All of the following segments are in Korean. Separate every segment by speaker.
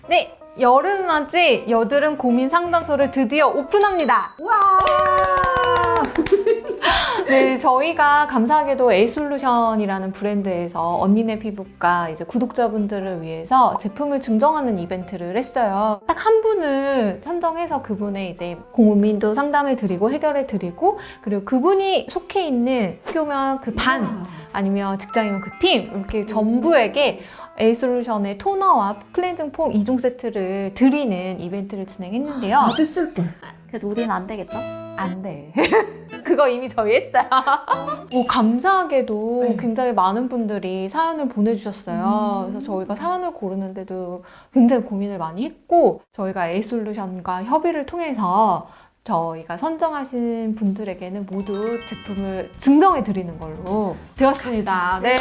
Speaker 1: 네, 여름맞이 여드름 고민 상담소를 드디어 오픈합니다.
Speaker 2: 와!
Speaker 1: 네, 저희가 감사하게도 에이솔루션이라는 브랜드에서 언니네 피부과 이제 구독자분들을 위해서 제품을 증정하는 이벤트를 했어요. 딱 한 분을 선정해서 그분의 이제 고민도 상담해 드리고 해결해 드리고, 그리고 그분이 속해 있는 학교면 그 반, 아니면 직장이면 그 팀, 이렇게 전부에게 에이솔루션의 토너와 클렌징 폼 2종 세트를 드리는 이벤트를 진행했는데요.
Speaker 2: 나도 쓸걸.
Speaker 3: 그래도 우리는 안 되겠죠?
Speaker 1: 안 돼. 그거 이미 저희 했어요. 감사하게도
Speaker 2: 네.
Speaker 1: 굉장히 많은 분들이 사연을 보내주셨어요. 그래서 저희가 사연을 고르는데도 굉장히 고민을 많이 했고, 저희가 에이솔루션과 협의를 통해서 저희가 선정하신 분들에게는 모두 제품을 증정해 드리는 걸로 되었습니다. 네.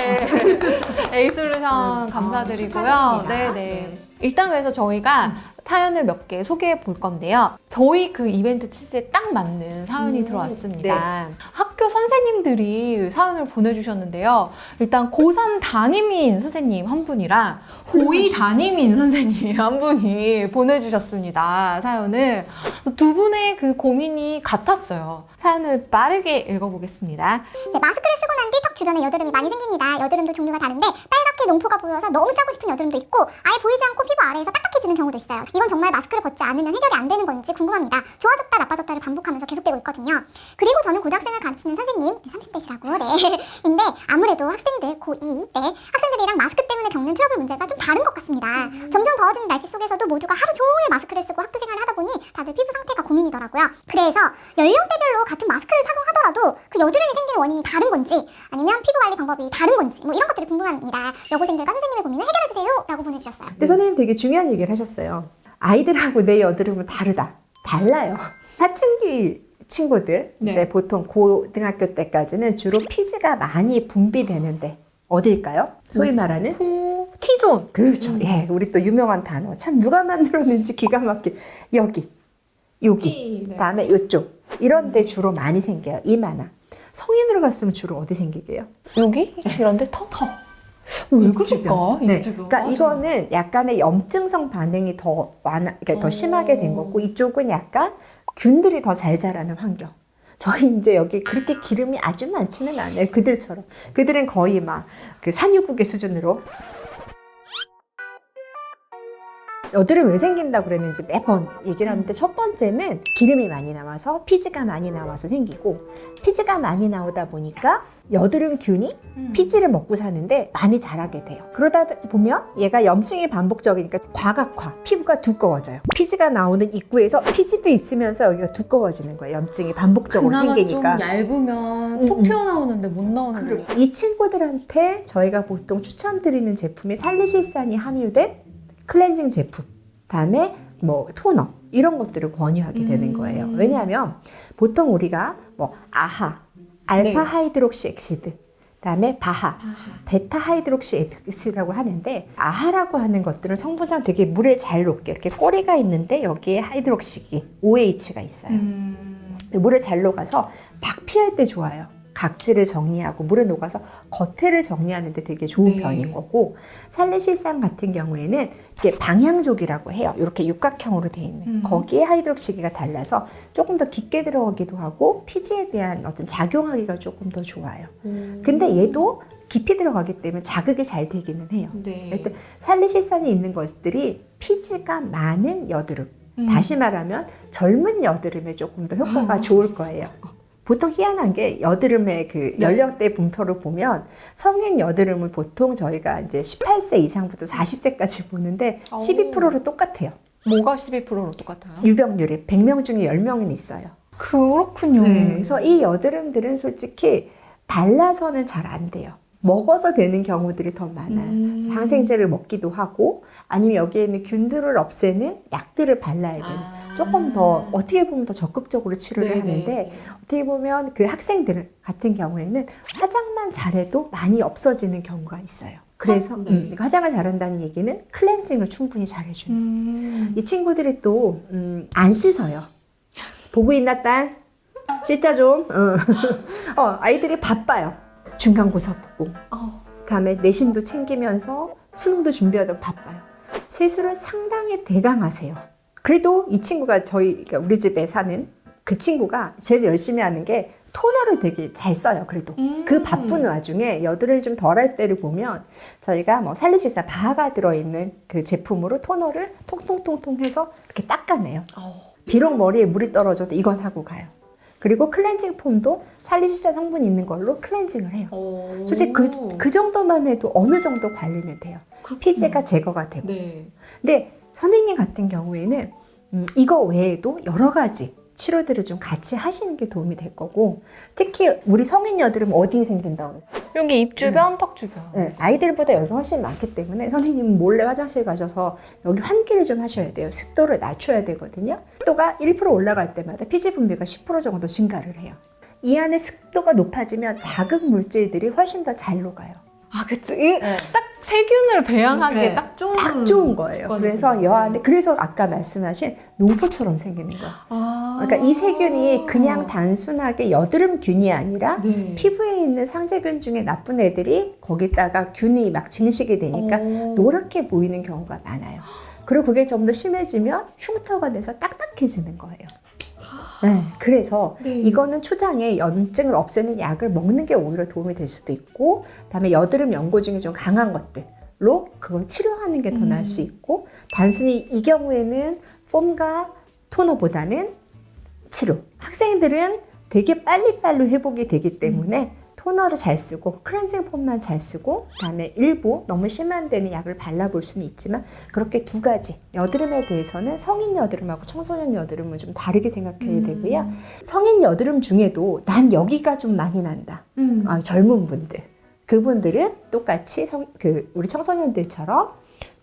Speaker 1: 에이솔루션 감사드리고요.
Speaker 2: 축하드립니다.
Speaker 1: 네네. 일단 그래서 저희가 사연을 몇 개 소개해 볼 건데요. 저희 그 이벤트 취지에 딱 맞는 사연이 들어왔습니다. 학교 선생님들이 사연을 보내주셨는데요. 일단 고3 담임인 선생님 한 분이랑 고2 담임인 선생님 한 분이 보내주셨습니다. 사연을. 두 분의 그 고민이 같았어요. 사연을 빠르게 읽어보겠습니다.
Speaker 4: 네, 마스크를 쓰고 난 뒤 턱 주변에 여드름이 많이 생깁니다. 여드름도 종류가 다른데 빨갛게 농포가 보여서 너무 짜고 싶은 여드름도 있고 아예 보이지 않고 피부 아래에서 딱딱해지는 경우도 있어요. 이건 정말 마스크를 벗지 않으면 해결이 안 되는 건지 궁금합니다. 좋아졌다 나빠졌다를 반복하면서 계속되고 있거든요. 그리고 저는 고등학생을 가르치는 선생님, 30대시라고, 네. 인데 아무래도 학생들, 고2 때 학생들이랑 마스크 때문에 겪는 트러블 문제가 좀 다른 것 같습니다. 점점 더워지는 날씨 속에서도 모두가 하루 종일 마스크를 쓰고 학교 생활을 하다 보니 다들 피부 상태가 고민이더라고요. 그래서 연령대별로 같은 마스크를 착용하더라도 그 여드름이 생기는 원인이 다른 건지 아니면 피부 관리 방법이 다른 건지 뭐 이런 것들이 궁금합니다. 여고생들과 선생님의 고민을 해결해주세요 라고 보내주셨어요.
Speaker 2: 근데 선생님 되게 중요한 얘기를 하셨어요. 아이들하고 내 여드름은 다르다. 달라요. 사춘기 친구들,
Speaker 1: 네.
Speaker 2: 이제 보통 고등학교 때까지는 주로 피지가 많이 분비되는데 어딜까요? 소위 말하는
Speaker 1: 코, T존.
Speaker 2: 그렇죠. 예, 우리 또 유명한 단어. 참 누가 만들었는지 기가 막히게 여기, 여기,
Speaker 1: 네.
Speaker 2: 그다음에 이쪽 이런 데 주로 많이 생겨요. 이마나. 성인으로 갔으면 주로 어디 생기게요?
Speaker 1: 여기? 이런데 턱. 왜 그럴까?
Speaker 2: 주변. 네.
Speaker 1: 입주변.
Speaker 2: 그러니까 이거는 약간의 염증성 반응이 더 그러니까 더 심하게 된 거고, 이쪽은 약간 균들이 더 잘 자라는 환경. 저희 이제 여기 그렇게 기름이 아주 많지는 않아요. 그들처럼. 그들은 거의 막 그 산유국의 수준으로. 여드름 왜 생긴다고 그랬는지 매번 얘기를 하는데, 첫 번째는 기름이 많이 나와서 피지가 많이 나와서 생기고, 피지가 많이 나오다 보니까 여드름균이 피지를 먹고 사는데 많이 자라게 돼요. 그러다 보면 얘가 염증이 반복적이니까 과각화, 피부가 두꺼워져요. 피지가 나오는 입구에서 피지도 있으면서 여기가 두꺼워지는 거예요. 염증이 반복적으로
Speaker 1: 그나마
Speaker 2: 생기니까.
Speaker 1: 좀 얇으면 톡 튀어나오는데 못 나오는 거예요.
Speaker 2: 이 친구들한테 저희가 보통 추천드리는 제품이 살리실산이 함유된 클렌징 제품, 다음에 뭐 토너 이런 것들을 권유하게 되는 거예요. 왜냐하면 보통 우리가 뭐 아하, 알파 하이드록시 엑시드, 그다음에 바하, 베타 하이드록시 엑시드라고 하는데, 아하라고 하는 것들은 성분상 되게 물에 잘 녹게 이렇게 꼬리가 있는데 여기에 하이드록시기 OH가 있어요. 물에 잘 녹아서 박피할 때 좋아요. 각질을 정리하고 물에 녹아서 겉에를 정리하는 데 되게 좋은 편인 거고, 살리실산 같은 경우에는 이게 방향족이라고 해요. 이렇게 육각형으로 되어 있는 거기에 하이드록시기가 달라서 조금 더 깊게 들어가기도 하고 피지에 대한 어떤 작용하기가 조금 더 좋아요. 근데 얘도 깊이 들어가기 때문에 자극이 잘 되기는 해요.
Speaker 1: 네.
Speaker 2: 일단 살리실산이 있는 것들이 피지가 많은 여드름, 다시 말하면 젊은 여드름에 조금 더 효과가 좋을 거예요. 보통 희한한 게 여드름의 그 연령대 분포를 보면 성인 여드름을 보통 저희가 이제 18세 이상부터 40세까지 보는데 12%로 똑같아요.
Speaker 1: 뭐가 12%로 똑같아요?
Speaker 2: 유병률이 100명 중에 10명은 있어요.
Speaker 1: 그렇군요.
Speaker 2: 그래서 이 여드름들은 솔직히 발라서는 잘 안 돼요. 먹어서 되는 경우들이 더 많아요. 항생제를 먹기도 하고, 아니면 여기에 있는 균들을 없애는 약들을 발라야 돼요. 조금 더 어떻게 보면 더 적극적으로 치료를 하는데, 어떻게 보면 그 학생들 같은 경우에는 화장만 잘해도 많이 없어지는 경우가 있어요. 그래서 화장을 잘한다는 얘기는 클렌징을 충분히 잘해주는. 이 친구들이 또 안 씻어요. 보고 있나 딸? 씻자 좀. 아이들이 바빠요. 중간고사 보고, 다음에 내신도 챙기면서 수능도 준비하다 바빠요. 세수를 상당히 대강하세요. 그래도 이 친구가 그러니까 우리 집에 사는 그 친구가 제일 열심히 하는 게 토너를 되게 잘 써요. 그래도 그 바쁜 와중에 여드름이 좀 덜할 때를 보면 저희가 뭐 살리실사 바가 들어있는 그 제품으로 토너를 통통통통 해서 이렇게 닦아내요. 비록 머리에 물이 떨어져도 이건 하고 가요. 그리고 클렌징 폼도 살리실사 성분이 있는 걸로 클렌징을 해요. 솔직히 그 정도만 해도 어느 정도 관리는 돼요. 피지가 제거가 되고.
Speaker 1: 네.
Speaker 2: 근데 선생님 같은 경우에는 이거 외에도 여러 가지 치료들을 좀 같이 하시는 게 도움이 될 거고, 특히 우리 성인 여드름 어디에 생긴다고 그랬어요?
Speaker 1: 여기 입 주변, 턱 주변.
Speaker 2: 네, 아이들보다 여기 훨씬 많기 때문에 선생님은 몰래 화장실 가셔서 여기 환기를 좀 하셔야 돼요. 습도를 낮춰야 되거든요. 습도가 1% 올라갈 때마다 피지 분비가 10% 정도 증가를 해요. 이 안에 습도가 높아지면 자극 물질들이 훨씬 더 잘 녹아요.
Speaker 1: 아, 그치. 딱 세균을 배양하기에
Speaker 2: 네.
Speaker 1: 딱 좋은.
Speaker 2: 딱 좋은 거예요.
Speaker 1: 조건이군요.
Speaker 2: 그래서 여 안에, 그래서 아까 말씀하신 농포처럼 생기는 거예요. 그러니까 이 세균이 그냥 단순하게 여드름균이 아니라
Speaker 1: 네.
Speaker 2: 피부에 있는 상재균 중에 나쁜 애들이 거기다가 균이 막 증식이 되니까 노랗게 보이는 경우가 많아요. 그리고 그게 좀 더 심해지면 흉터가 돼서 딱딱해지는 거예요. 네, 그래서
Speaker 1: 네.
Speaker 2: 이거는 초장에 염증을 없애는 약을 먹는 게 오히려 도움이 될 수도 있고, 그다음에 여드름 연고 중에 좀 강한 것들로 그걸 치료하는 게 더 나을 수 있고, 단순히 이 경우에는 폼과 토너보다는 치료. 학생들은 되게 빨리빨리 회복이 되기 때문에 토너를 잘 쓰고 클렌징 폼만 잘 쓰고, 그다음에 일부 너무 심한 데는 약을 발라볼 수는 있지만, 그렇게 두 가지 여드름에 대해서는 성인 여드름하고 청소년 여드름은 좀 다르게 생각해야 되고요. 성인 여드름 중에도 난 여기가 좀 많이 난다. 젊은 분들, 그분들은 똑같이 우리 청소년들처럼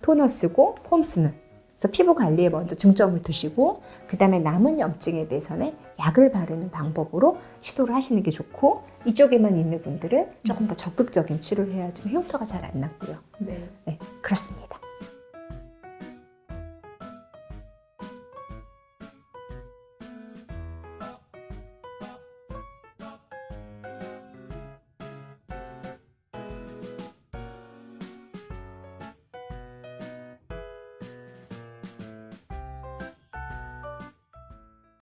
Speaker 2: 토너 쓰고 폼 쓰는, 그래서 피부 관리에 먼저 중점을 두시고, 그 다음에 남은 염증에 대해서는 약을 바르는 방법으로 시도를 하시는 게 좋고, 이쪽에만 있는 분들은 조금 더 적극적인 치료를 해야지만 흉터가 잘 안 났고요.
Speaker 1: 네.
Speaker 2: 네, 그렇습니다.